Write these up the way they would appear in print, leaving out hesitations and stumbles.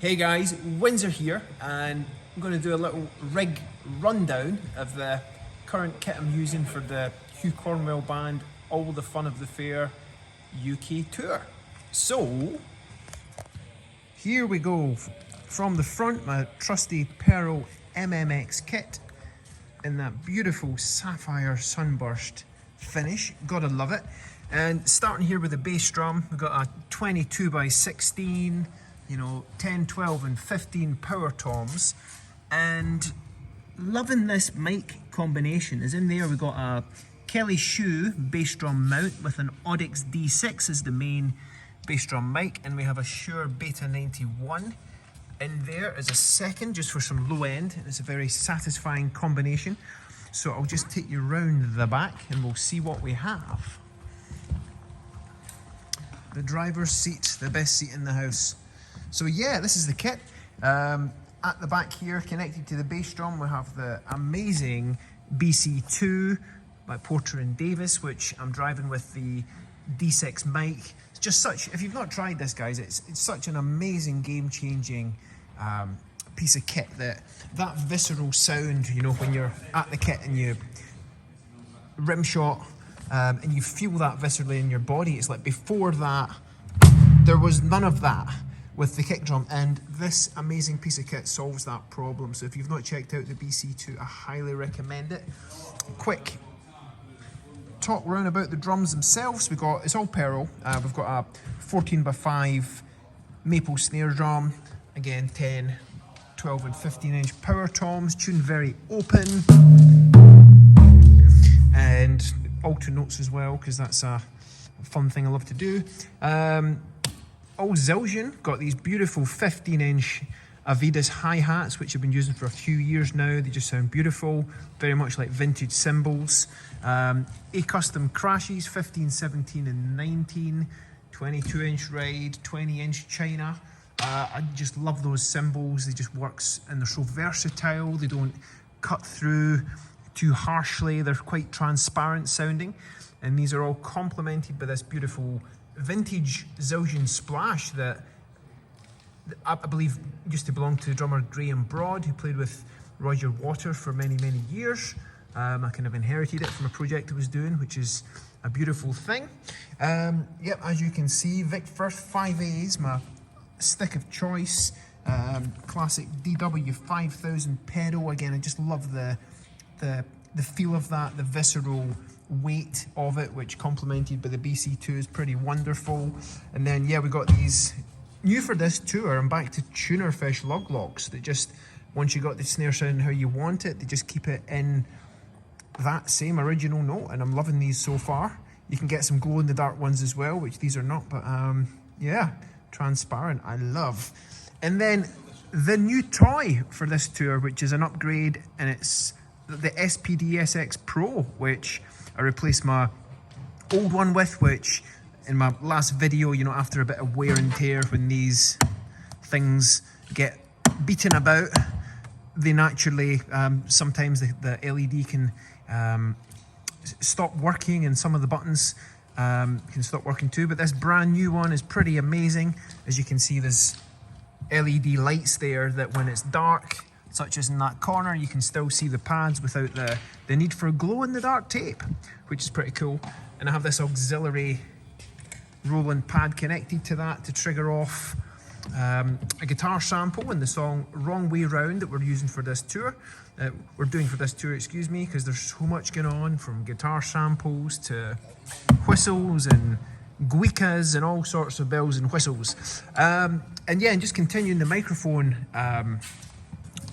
Hey guys, Windsor here, and I'm going to do a little rig rundown of the current kit I'm using for the Hugh Cornwell band All the Fun of the Fair UK tour. So, here we go. From the front, my trusty PRO MMX kit in that beautiful sapphire sunburst finish. Gotta love it. And starting here with the bass drum, we've got a 22x16, 10, 12 and 15 power toms, and loving this mic combination. Is in there we've got a Kelly Shoe bass drum mount with an Audix D6 as the main bass drum mic, and we have a Shure Beta 91 in there as a second, just for some low end, and it's a very satisfying combination. So I'll just take you round the back and we'll see what we have. The driver's seat, the best seat in the house. So yeah, this is the kit. At the back here, connected to the bass drum, we have the amazing BC2 by Porter and Davies, which I'm driving with the D6 mic. It's just such, if you've not tried this, guys, it's such an amazing, game-changing piece of kit. That visceral sound, when you're at the kit and you rim shot and you feel that viscerally in your body. It's like before that, there was none of that with the kick drum, and this amazing piece of kit solves that problem. So if you've not checked out the BC2, I highly recommend it. Quick talk round about the drums themselves. It's all PRO. We've got a 14x5 maple snare drum, again 10, 12 and 15 inch power toms, tuned very open, and alto notes as well, because that's a fun thing I love to do. All Zildjian, got these beautiful 15 inch Avidas hi-hats, which I've been using for a few years now. They just sound beautiful, very much like vintage cymbals. A-Custom crashes, 15, 17 and 19, 22 inch Ride, 20 inch China. I just love those cymbals. They just works, and they're so versatile. They don't cut through too harshly. They're quite transparent sounding, and these are all complemented by this beautiful vintage Zildjian splash that I believe used to belong to drummer Graham Broad, who played with Roger Water for many, many years. I kind of inherited it from a project I was doing, which is a beautiful thing. Yep, as you can see, Vic Firth 5A is my stick of choice. Classic DW 5000 pedal. Again, I just love the feel of that, the visceral weight of it, which complemented by the BC2 is pretty wonderful. And then yeah, we got these new for this tour. I'm back to tunerfish lug locks that just, once you got the snare sound how you want it, they just keep it in that same original note, and I'm loving these so far. You can get some glow in the dark ones as well, which these are not, but yeah, transparent, I love. And then the new toy for this tour, which is an upgrade, and it's the SPD-SX PRO, which I replaced my old one with, which in my last video, after a bit of wear and tear, when these things get beaten about, they naturally, sometimes the LED can stop working, and some of the buttons can stop working too. But this brand new one is pretty amazing. As you can see, there's LED lights there that when it's dark, such as in that corner, you can still see the pads without the need for glow-in-the-dark tape, which is pretty cool. And I have this auxiliary Roland pad connected to that to trigger off a guitar sample in the song Wrong Way Round that we're using for this tour. Excuse me, because there's so much going on, from guitar samples to whistles and guicas and all sorts of bells and whistles. And yeah, and just continuing the microphone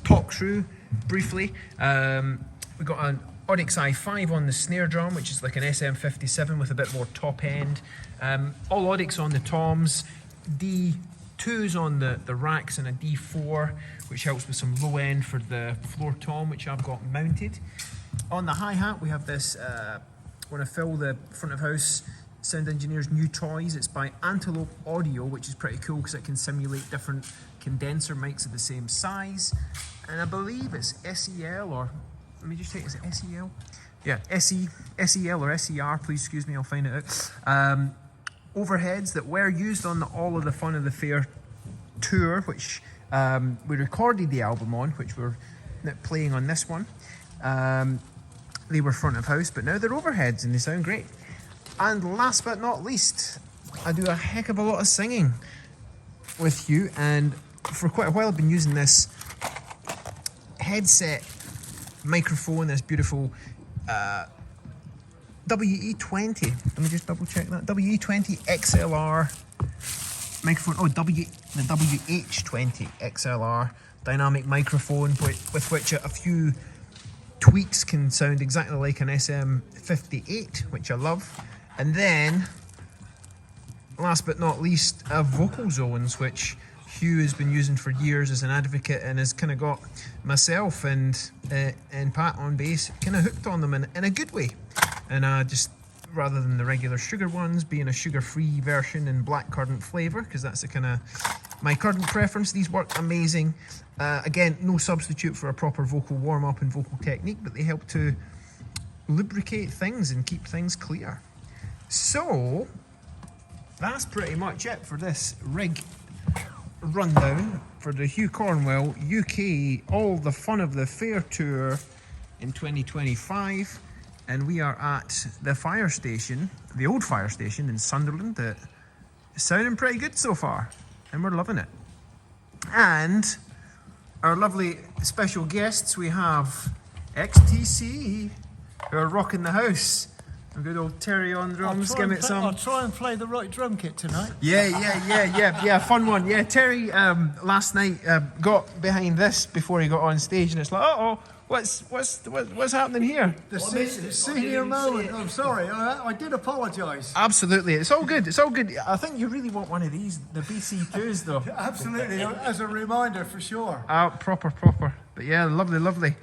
talk through briefly. We've got an Audix i5 on the snare drum, which is like an SM57 with a bit more top end. All Audix on the toms, D2s on the racks, and a D4, which helps with some low end for the floor tom, which I've got mounted. On the hi-hat, we have this, want to fill the front of house sound engineer's new toys. It's by Antelope Audio, which is pretty cool because it can simulate different condenser mics of the same size. And I believe it's SEL, or let me just check, is it SEL? Yeah, SEL or SER, please excuse me, I'll find it out. Overheads that were used on the All of the Fun of the Fair tour, which we recorded the album on, which we're playing on this one. They were front of house, but now they're overheads and they sound great. And last but not least, I do a heck of a lot of singing with Hugh, and for quite a while I've been using this headset microphone, this beautiful WE20. Let me just double check that. WE20 XLR microphone. Oh, the WH20 XLR dynamic microphone, with which a few tweaks can sound exactly like an SM58, which I love. And then, last but not least, vocal zones, which Hugh has been using for years as an advocate, and has kind of got myself and Pat on bass kind of hooked on them in a good way. And just rather than the regular sugar ones, being a sugar-free version in blackcurrant flavour, because that's the kind of my current preference. These work amazing. Again, no substitute for a proper vocal warm-up and vocal technique, but they help to lubricate things and keep things clear. So that's pretty much it for this rig rundown for the Hugh Cornwell UK All the Fun of the Fair Tour in 2025. And we are at the fire station, the old fire station in Sunderland, that is sounding pretty good so far, and we're loving it. And our lovely special guests, we have eXTC, who are rocking the house. And good old Terry on drums. Give it some. I'll try and play the right drum kit tonight. Yeah, fun one. Yeah, Terry last night got behind this before he got on stage, and it's like, uh-oh, what's happening here? The senior moment. I'm sorry, I did apologise. Absolutely, it's all good. It's all good. I think you really want one of these, the BC2s, though. Absolutely, as a reminder for sure. Proper. But yeah, lovely.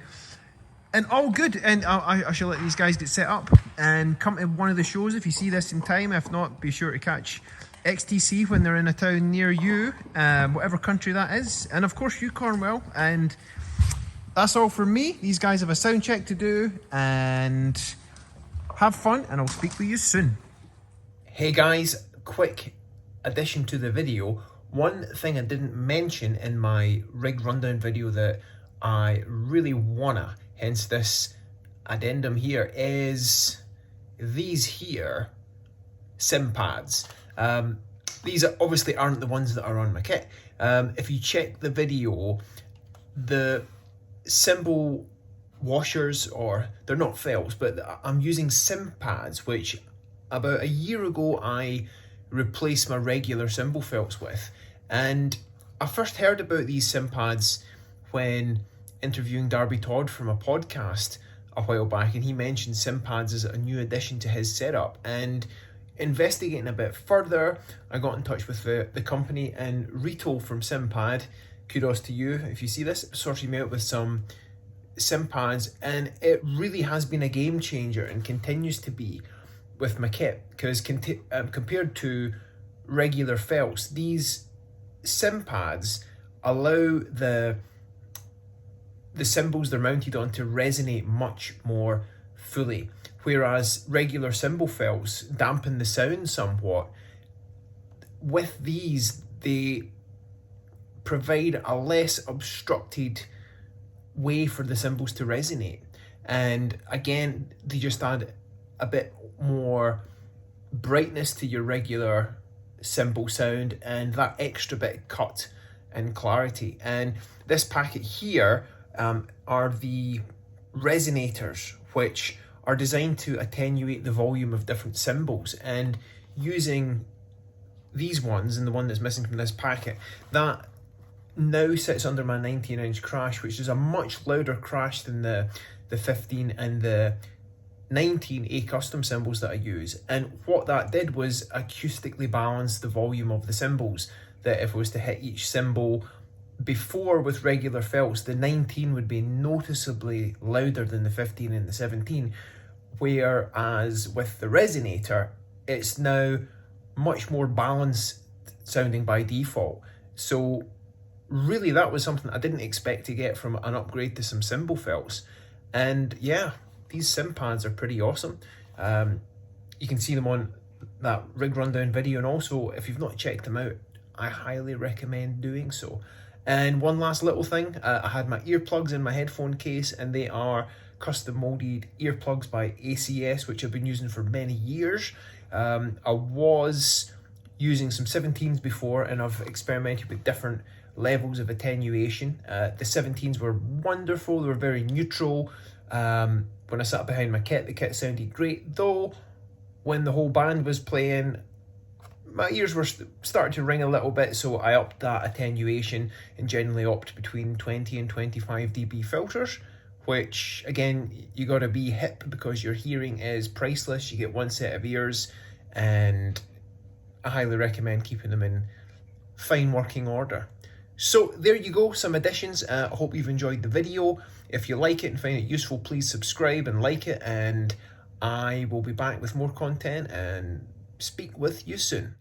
And all good. And I shall let these guys get set up and come to one of the shows if you see this in time. If not, be sure to catch eXTC when they're in a town near you, whatever country that is. And of course, Hugh Cornwell. And that's all from me. These guys have a sound check to do, and have fun, and I'll speak with you soon. Hey guys, quick addition to the video. One thing I didn't mention in my rig rundown video that I really wanna, hence this addendum here, is these here Cympads. These obviously aren't the ones that are on my kit. If you check the video, the cymbal washers, or they're not felts, but I'm using Cympads, which about a year ago I replaced my regular cymbal felts with. And I first heard about these Cympads when interviewing Darby Todd from a podcast a while back, and he mentioned Cympads as a new addition to his setup. And investigating a bit further, I got in touch with the company, and Rito from Cympad, kudos to you if you see this, sorted me out with some Cympads, and it really has been a game changer and continues to be with my kit, because compared to regular felts, these Cympads allow the cymbals they're mounted on to resonate much more fully, whereas regular cymbal felts dampen the sound somewhat. With these, they provide a less obstructed way for the cymbals to resonate, and again, they just add a bit more brightness to your regular cymbal sound, and that extra bit of cut and clarity. And this packet here are the resonators, which are designed to attenuate the volume of different cymbals. And using these ones, and the one that's missing from this packet, that now sits under my 19-inch crash, which is a much louder crash than the 15 and the 19 A custom cymbals that I use. And what that did was acoustically balance the volume of the cymbals, that if I was to hit each cymbal, before with regular felts, the 19 would be noticeably louder than the 15 and the 17, whereas with the resonator, it's now much more balanced sounding by default. So really, that was something I didn't expect to get from an upgrade to some cymbal felts. And yeah, these Cympads are pretty awesome. You can see them on that rig rundown video, and also if you've not checked them out, I highly recommend doing so. And one last little thing, I had my earplugs in my headphone case, and they are custom molded earplugs by ACS, which I've been using for many years. I was using some 17s before, and I've experimented with different levels of attenuation. The 17s were wonderful, they were very neutral. When I sat behind my kit, the kit sounded great, though when the whole band was playing, my ears were starting to ring a little bit, so I upped that attenuation and generally opt between 20 and 25 dB filters, which again, you gotta be hip because your hearing is priceless. You get one set of ears, and I highly recommend keeping them in fine working order. So there you go, some additions. I hope you've enjoyed the video. If you like it and find it useful, please subscribe and like it, and I will be back with more content and speak with you soon.